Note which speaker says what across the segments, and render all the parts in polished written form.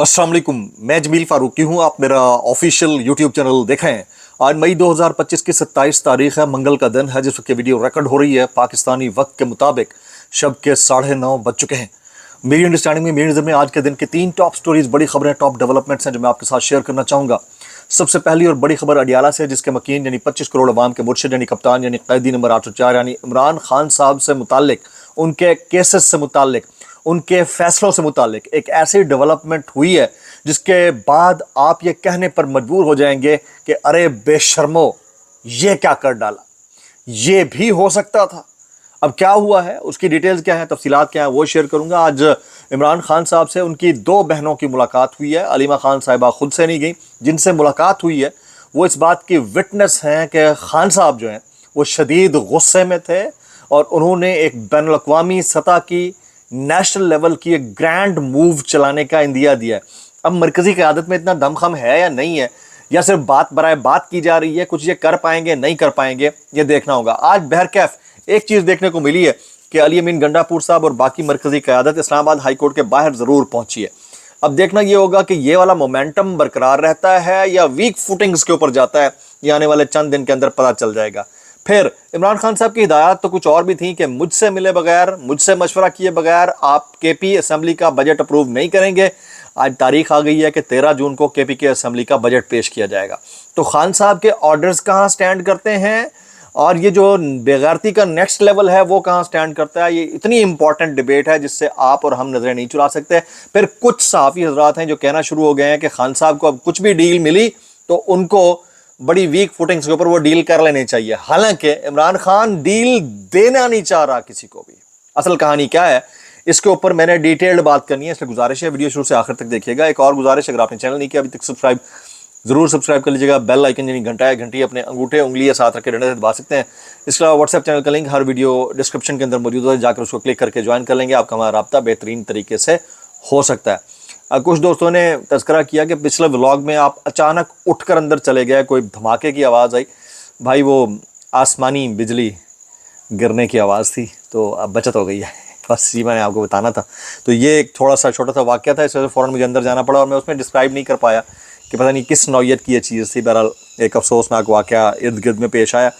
Speaker 1: अस्सलाम वालेकुम, मैं जमील फारूकी हूँ। आप मेरा ऑफिशियल यूट्यूब चैनल देखें। आज मई 2025 की 27 तारीख है, मंगल का दिन है जिस वक्त वीडियो रिकॉर्ड हो रही है। पाकिस्तानी वक्त के मुताबिक शब के 9:30 बज चुके हैं। मेरी अंडरस्टैंडिंग में, मेरी नज़र में आज के दिन की 3 टॉप स्टोरीज, बड़ी खबरें, टॉप डेवलपमेंट्स हैं जो मैं आपके साथ शेयर करना चाहूँगा। सबसे पहली और बड़ी खबर अडियाला से, जिसके मकीन यानी 25 करोड़ अवाम के मुर्शिद यानी कप्तान यानी कैदी नंबर 804 यानी इमरान खान साहब से मुतालिक, उनके केसेस से मुतालिक, उनके फैसलों से मुतालिक एक ऐसी डेवलपमेंट हुई है जिसके बाद आप ये कहने पर मजबूर हो जाएंगे कि अरे बेशर्मो, ये क्या कर डाला, ये भी हो सकता था। अब क्या हुआ है, उसकी डिटेल्स क्या है, तफसीलात क्या है, वो शेयर करूंगा। आज इमरान खान साहब से उनकी 2 बहनों की मुलाकात हुई है। अलीमा खान साहिबा खुद से नहीं गई, जिनसे मुलाकात हुई है वो इस बात की विटनेस हैं कि खान साहब जो हैं वो शदीद गुस्से में थे और उन्होंने एक बैनुल अक़वामी सतह की, नेशनल लेवल की एक ग्रैंड मूव चलाने का इंदिया दिया है। अब मरकज़ी क़यादत में इतना दमखम है या नहीं है, या सिर्फ बात बराए बात की जा रही है, कुछ ये कर पाएंगे नहीं कर पाएंगे, ये देखना होगा। आज बहरकैफ एक चीज़ देखने को मिली है कि अली अमीन गंडापुर साहब और बाकी मरकज़ी क़यादत इस्लामाबाद हाई कोर्ट के बाहर ज़रूर पहुंची है। अब देखना ये होगा कि ये वाला मोमेंटम बरकरार रहता है या वीक फुटिंग्स के ऊपर जाता है। ये आने वाले चंद दिन के अंदर पता चल जाएगा। फिर इमरान खान साहब की हिदायत तो कुछ और भी थी कि मुझसे मिले बगैर, मुझसे मशवरा किए बगैर आप केपी असम्बली का बजट अप्रूव नहीं करेंगे। आज तारीख आ गई है कि 13 जून को केपी के असम्बली का बजट पेश किया जाएगा। तो खान साहब के ऑर्डर्स कहाँ स्टैंड करते हैं और ये जो बेगैरती का नेक्स्ट लेवल है वो कहाँ स्टैंड करता है, ये इतनी इंपॉर्टेंट डिबेट है जिससे आप और हम नजरें नहीं चुरा सकते। फिर कुछ सहाफ़ी हजरात हैं जो कहना शुरू हो गए हैं कि खान साहब को अब कुछ भी डील मिली तो उनको बड़ी वीक फुटिंग्स के ऊपर वो डील कर लेनी चाहिए। हालांकि इमरान खान डील देना नहीं चाह रहा किसी को भी। असल कहानी क्या है, इसके ऊपर मैंने डिटेल्ड बात करनी है, इसलिए गुजारिश है वीडियो शुरू से आखिर तक देखिएगा। एक और गुजारिश, अगर आपने चैनल नहीं किया अभी तक सब्सक्राइब जरूर सब्सक्राइब कर लीजिएगा। बेल आइकन यानी घंटा है, घंटी अपने अंगूठे उंगली या साथ रख के डंडे से दबा सकते हैं। इसके अलावा व्हाट्सएप चैनल का लिंक हर वीडियो डिस्क्रिप्शन के अंदर मौजूद है, जाकर उसको क्लिक करके ज्वाइन कर लेंगे। आपका हमारा रब्ता बेहतरीन तरीके से हो सकता है। कुछ दोस्तों ने तज़किरा किया कि पिछले व्लॉग में आप अचानक उठकर अंदर चले गए, कोई धमाके की आवाज़ आई। भाई वो आसमानी बिजली गिरने की आवाज़ थी, तो अब बचत हो गई है, बस ये मैंने आपको बताना था। तो ये एक थोड़ा सा छोटा सा वाक़या था, इस वजह से फ़ौरन मुझे अंदर जाना पड़ा और मैं उसमें डिस्क्राइब नहीं कर पाया कि पता नहीं किस नौयत की ये चीज़ थी। बहरहाल एक अफसोसनाक वाक़या इर्द गिर्द में पेश आया।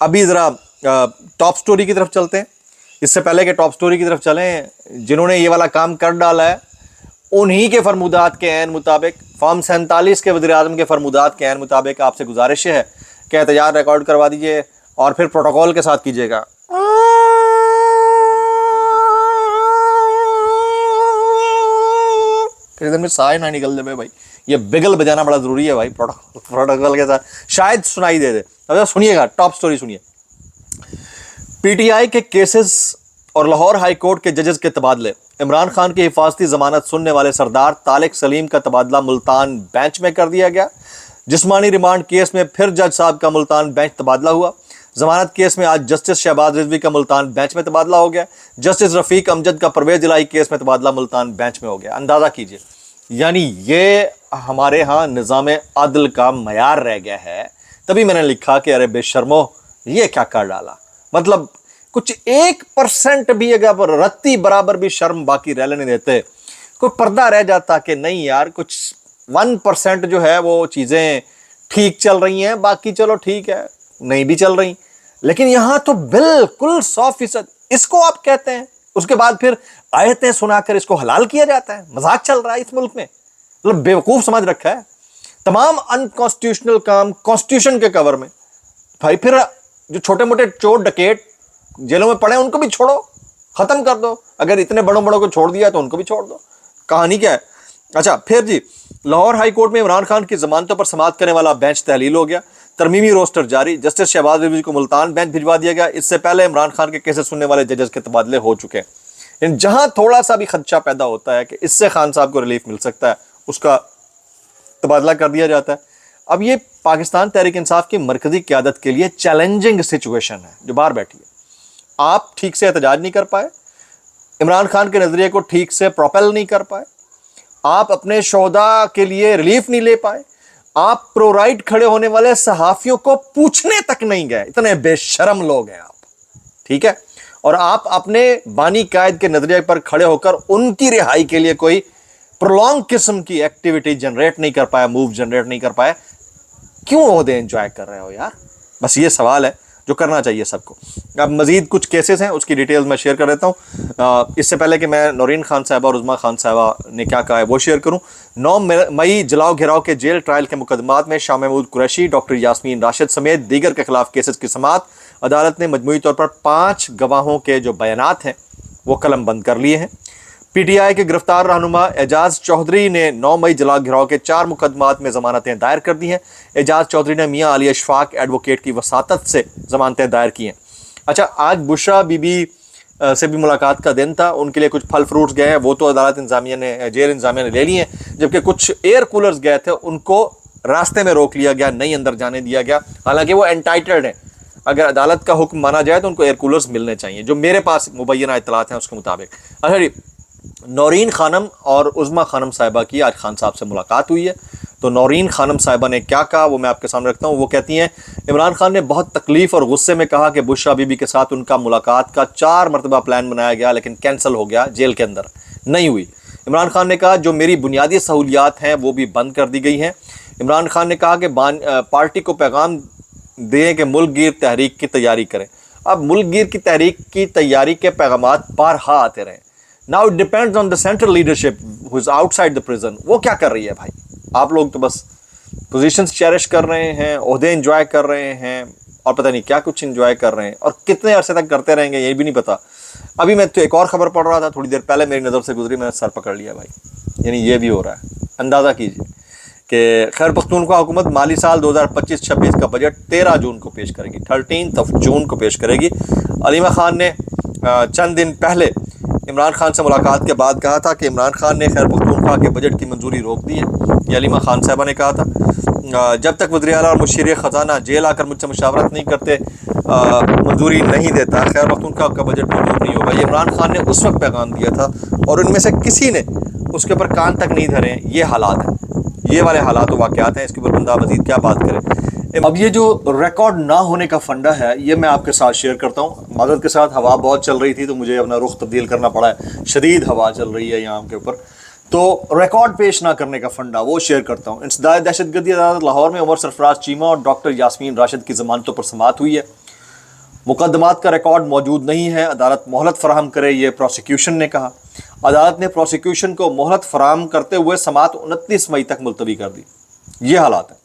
Speaker 1: अभी ज़रा टॉप स्टोरी की तरफ चलते हैं। इससे पहले कि टॉप स्टोरी की तरफ चलें, जिन्होंने ये वाला काम कर डाला है उन्हीं के फरमुदात के ऐन मुताबिक, फॉर्म 47 के वज़ीर-ए-आज़म के फरमुदात के ऐन मुताबिक आपसे गुजारिश है कि एहतजाज रिकॉर्ड करवा दीजिए और फिर प्रोटोकॉल के साथ कीजिएगा। किसी दिन में साए ना निकल जाए भाई, ये बिगल बजाना बड़ा ज़रूरी है भाई प्रोटोकॉल के साथ, शायद सुनाई दे दे। अब सुनिएगा, टॉप स्टोरी सुनिए। पीटीआई के केसेस और लाहौर हाई कोर्ट के जजेस के तबादले, इमरान खान की हिफाजती जमानत सुनने वाले सरदार तारिक सलीम का तबादला मुल्तान बेंच में कर दिया गया। जिस्मानी रिमांड केस में फिर जज साहब का मुल्तान बेंच तबादला हुआ। जमानत केस में आज जस्टिस शहबाज रिजवी का मुल्तान बेंच में तबादला हो गया। जस्टिस रफ़ीक अमजद का परवेज इलाही केस में तबादला मुल्तान बेंच में हो गया। अंदाज़ा कीजिए, यानी ये हमारे यहाँ निज़ाम अदल का मयार रह गया है। तभी मैंने लिखा कि अरे बेशर्मो, ये क्या कर डाला। मतलब कुछ 1% भी अगर रत्ती बराबर भी शर्म बाकी रह लेने देते, कोई पर्दा रह जाता कि नहीं यार कुछ 1% जो है वो चीज़ें ठीक चल रही हैं, बाकी चलो ठीक है नहीं भी चल रही। लेकिन यहाँ तो बिल्कुल 100%। इसको आप कहते हैं, उसके बाद फिर आयतें सुनाकर इसको हलाल किया जाता है। मजाक चल रहा है इस मुल्क में, मतलब बेवकूफ़ समझ रखा है। तमाम अनकॉन्स्टिट्यूशनल काम कॉन्स्टिट्यूशन के कवर में। भाई फिर जो छोटे मोटे चोर डकैत जेलों में पड़े उनको भी छोड़ो, खत्म कर दो। अगर इतने बड़ों बड़ों को छोड़ दिया तो उनको भी छोड़ दो। कहानी क्या है। अच्छा फिर जी, लाहौर हाई कोर्ट में इमरान खान की जमानतों पर समाअत करने वाला बेंच तहलील हो गया। तरमीमी रोस्टर जारी, जस्टिस शहबाज रिजवी को मुल्तान बेंच भिजवा दिया गया। इससे पहले इमरान खान के केसेस सुनने वाले जजेस के तबादले हो चुके हैं। जहां थोड़ा सा भी खदशा पैदा होता है कि इससे खान साहब को रिलीफ मिल सकता है, उसका तबादला कर दिया जाता है। अब ये पाकिस्तान तहरीक इंसाफ की मरकजी क़यादत के लिए चैलेंजिंग सिचुएशन है जो बाहर बैठी है। आप ठीक से एहतजाज नहीं कर पाए, इमरान खान के नज़रिए को ठीक से प्रोपेल नहीं कर पाए, आप अपने शोहदा के लिए रिलीफ नहीं ले पाए, आप प्रो राइट खड़े होने वाले सहाफ़ियों को पूछने तक नहीं गए। इतने बेशरम लोग हैं आप, ठीक है। और आप अपने बानी कायद के नज़रिए पर खड़े होकर उनकी रिहाई के लिए कोई प्रोलॉन्ग किस्म की एक्टिविटी जनरेट नहीं कर पाया, मूव जनरेट नहीं कर पाया, क्यों ओहदे एंजॉय कर रहे हो यार? बस ये सवाल है जो करना चाहिए सबको। अब मजीद कुछ केसेस हैं, उसकी डिटेल्स मैं शेयर कर देता हूँ। इससे पहले कि मैं नौरीन खान साहबा और उज़मा खान साहबा ने क्या कहा है वो शेयर करूँ। 9 मई जलाओ घिराव के जेल ट्रायल के मुकदमात में शाह महमूद कुरैशी, डॉक्टर यास्मीन राशिद समेत दीगर के खिलाफ केसेस की समाअत अदालत ने मजमूई तौर पर 5 गवाहों के जो बयानात हैं वो कलम बंद कर लिए हैं। पीटीआई के गिरफ्तार रहनुमा एजाज चौधरी ने 9 मई जला घिराव के 4 मुकदमात में जमानतें दायर कर दी हैं। एजाज चौधरी ने मियां अली अशफाक एडवोकेट की वसातत से जमानतें दायर की हैं। अच्छा, आज बुशरा बीबी से भी मुलाकात का दिन था, उनके लिए कुछ फल फ्रूट्स गए हैं, वो तो अदालत इंतजामिया ने, जेल इंतजामिया ने ले लिए हैं, जबकि कुछ एयर कूलर्स गए थे उनको रास्ते में रोक लिया गया, नहीं अंदर जाने दिया गया। हालांकि वो एंटाइटल्ड हैं, अगर अदालत का हुक्म माना जाए तो उनको एयर कूलर्स मिलने चाहिए, जो मेरे पास मुबैना इत्तलात हैं उसके मुताबिक। अच्छा जी, नौरीन खानम और उज़मा खानम साहिबा की आज खान साहब से मुलाकात हुई है। तो नौरीन खानम साहिबा ने क्या कहा वो मैं आपके सामने रखता हूँ। वो कहती हैं, इमरान खान ने बहुत तकलीफ़ और गुस्से में कहा कि बुशरा बीबी के साथ उनका मुलाकात का 4 मरतबा प्लान बनाया गया लेकिन कैंसिल हो गया, जेल के अंदर नहीं हुई। इमरान खान ने कहा जो मेरी बुनियादी सहूलियात हैं वो भी बंद कर दी गई हैं। इमरान खान ने कहा कि पार्टी को पैगाम दें कि मुल्क गिर तहरीक की तैयारी करें। अब मुल्क गिर की तहरीक की तैयारी के पैगामात बारहा आते रहे। Now it depends on the central leadership who is outside the prison. वो क्या कर रही है भाई? आप लोग तो बस पोजीशंस चेरिश कर रहे हैं, ओहदे एंजॉय कर रहे हैं और पता नहीं क्या कुछ एंजॉय कर रहे हैं, और कितने अरसे तक करते रहेंगे ये भी नहीं पता। अभी मैं तो एक और खबर पढ़ रहा था, थोड़ी देर पहले मेरी नज़र से गुजरी, मैंने सर पकड़ लिया भाई। यानी ये भी हो रहा है। अंदाज़ा कीजिए कि खैर पख्तूनख्वा हुकूमत माली साल 2025-26 का बजट 13 जून को पेश करेगी, 13 जून को पेश करेगी। अलीमा खान ने चंद दिन पहले इमरान खान से मुलाकात के बाद कहा था कि इमरान खान ने खैर पख्तूनख्वा के बजट की मंजूरी रोक दी है। ये अलीमा खान साहबा ने कहा था, जब तक वज़ीर आला और मुशीर ख़जाना जेल आकर मुझसे मुशावरत नहीं करते मंजूरी नहीं देता, खैर पख्तूनख्वा का बजट मंजूर नहीं होगा। ये इमरान खान ने उस वक्त पैगाम दिया था और उनमें से किसी ने उसके ऊपर कान तक नहीं धरे। ये हालात हैं, ये वाले हालात व वाक़यात हैं, इसके ऊपर बंदा मज़ीद क्या बात करे। अब ये जो रिकॉर्ड ना होने का फंडा है ये मैं आपके साथ शेयर करता हूँ। मादत के साथ हवा बहुत चल रही थी तो मुझे अपना रुख तब्दील करना पड़ा है, शदीद हवा चल रही है यहाँ के ऊपर, तो रिकॉर्ड पेश ना करने का फंडा वो शेयर करता हूँ। इंसदाद दहशतगर्दी अदालत लाहौर में उमर सरफराज चीमा और डॉक्टर यास्मीन राशिद की ज़मानतों पर समाअत हुई है। मुकदमात का रिकॉर्ड मौजूद नहीं है, अदालत मोहलत फराहम करे, ये प्रोसिक्यूशन ने कहा। अदालत ने प्रोसिक्यूशन को मोहलत फराहम करते हुए समाअत 29 मई तक मुलतवी कर दी। ये हालात है।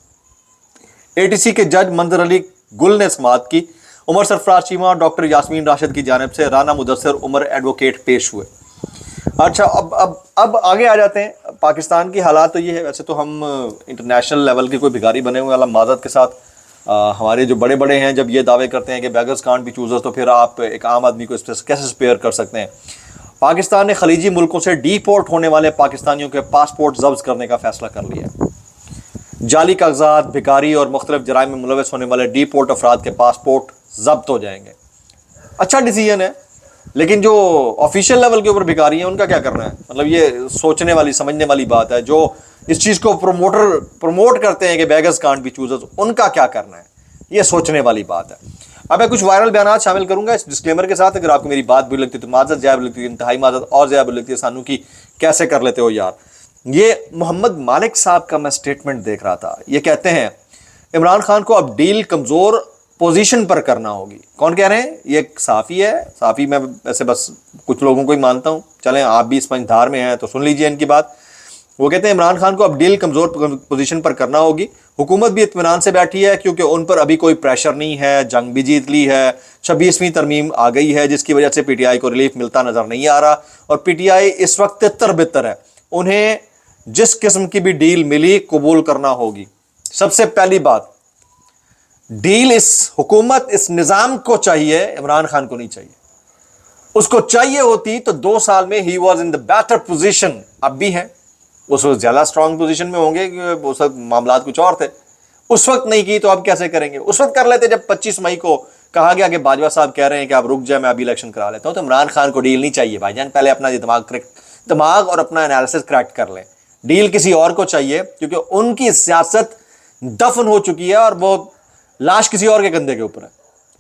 Speaker 1: एटीसी के जज मंजर अली गुल ने समाअत की। उमर सरफराज चीमा और डॉक्टर यास्मीन राशिद की जानिब से राना मुदस्सिर उमर एडवोकेट पेश हुए। अच्छा, अब आगे आ जाते हैं। पाकिस्तान की हालात तो ये है, वैसे तो हम इंटरनेशनल लेवल के कोई भिखारी बने हुए हैं मादत के साथ। हमारे जो बड़े बड़े हैं जब ये दावे करते हैं कि बेगर्स कांट बी चूजर्स, तो फिर आप एक आम आदमी को इस पर कैसे स्पेयर कर सकते हैं। पाकिस्तान ने खलीजी मुल्कों से डीपोर्ट होने वाले पाकिस्तानियों के पासपोर्ट जब्त करने का फैसला कर लिया है। जाली कागजात, भिखारी और मुख्तलिफ जराइम में मुलविस होने वाले डीपोर्ट अफराद के पासपोर्ट जब्त हो जाएंगे। अच्छा डिसीजन है, लेकिन जो ऑफिशियल लेवल के ऊपर भिखारी हैं उनका क्या करना है? मतलब ये सोचने वाली समझने वाली बात है। जो इस चीज़ को प्रमोट करते हैं कि बेगर्स कांट बी चूजर्स, उनका क्या करना है? ये सोचने वाली बात है। अब मैं कुछ वायरल बयान शामिल करूंगा इस डिस्क्लेमर के साथ। अगर आपको मेरी बात बुरी लगती है तो माजरत, ज़्यादा बुरी लगती है, इंतहाई माजरत, और ज़्यादा बुरी लगती है सानू की कैसे कर लेते हो यार। ये मोहम्मद मालिक साहब का मैं स्टेटमेंट देख रहा था। ये कहते हैं इमरान खान को अब डील कमज़ोर पोजीशन पर करना होगी। कौन कह रहे हैं? ये एक साफ़ी है। साफ़ी मैं वैसे बस कुछ लोगों को ही मानता हूँ, चलें आप भी इस मंझधार में हैं तो सुन लीजिए इनकी बात। वो कहते हैं इमरान खान को अब डील कमज़ोर पोजीशन पर करना होगी। हुकूमत भी इत्मीनान से बैठी है क्योंकि उन पर अभी कोई प्रेशर नहीं है, जंग भी जीत ली है, 26वीं तरमीम आ गई है जिसकी वजह से पीटीआई को रिलीफ मिलता नज़र नहीं आ रहा, और पीटीआई इस वक्त तितर बितर है। उन्हें जिस किस्म की भी डील मिली कबूल करना होगी। सबसे पहली बात, डील इस हुकूमत, इस निज़ाम को चाहिए, इमरान खान को नहीं चाहिए। उसको चाहिए होती तो 2 साल में he was in the better position, अब भी है, उस वक्त ज़्यादा स्ट्रांग पोजीशन में होंगे, उस वक्त मामला कुछ और थे। उस वक्त नहीं की तो अब कैसे करेंगे? उस वक्त कर लेते जब 25 मई को कहा गया कि बाजवा साहब कह रहे हैं कि आप रुक जाए, मैं अभी इलेक्शन करा लेता हूँ। तो इमरान खान को डील नहीं चाहिए भाईजान, पहले अपना दिमाग और अपना एनालिसिस क्रैक कर लें। डील किसी और को चाहिए क्योंकि उनकी सियासत दफन हो चुकी है और वो लाश किसी और के कंधे के ऊपर है।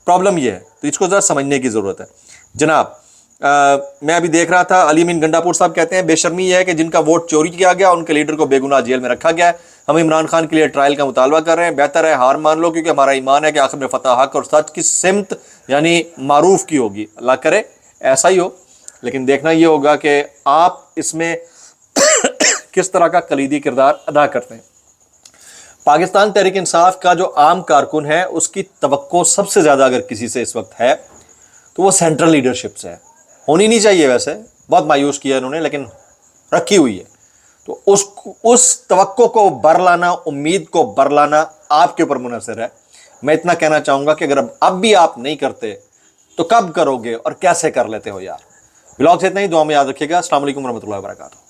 Speaker 1: प्रॉब्लम ये है, तो इसको ज़रा समझने की ज़रूरत है। जनाब, میں ابھی دیکھ رہا تھا علی امین گنڈاپور صاحب کہتے ہیں بے شرمی یہ ہے کہ جن کا ووٹ چوری کیا گیا ان کے لیڈر کو بے گناہ جیل میں رکھا گیا ہے. ہم عمران خان کے لیے ٹرائل کا مطالبہ کر رہے ہیں. بہتر ہے ہار مان لو کیونکہ ہمارا ایمان ہے کہ آخر میں فتح حق اور سچ کی سمت یعنی معروف کی ہوگی. اللہ کرے ایسا ہی ہو. لیکن دیکھنا یہ ہوگا کہ آپ اس میں کس طرح کا کلیدی کردار ادا کرتے ہیں. پاکستان تحریک انصاف کا جو عام کارکن ہے اس کی توقع سب سے زیادہ اگر کسی سے اس وقت ہے تو وہ سینٹرل لیڈرشپ سے ہے. ہونی نہیں چاہیے ویسے, بہت مایوس کیا انہوں نے, لیکن رکھی ہوئی ہے. تو اس توقع کو برلانا, امید کو برلانا آپ کے اوپر منحصر ہے. میں اتنا کہنا چاہوں گا کہ اگر اب بھی آپ نہیں کرتے تو کب کرو گے اور کیسے کر لیتے ہو یار. بلاگ سے اتنا ہی, دعا میں یاد رکھیے گا. السلام علیکم ورحمۃ اللہ وبرکاتہ.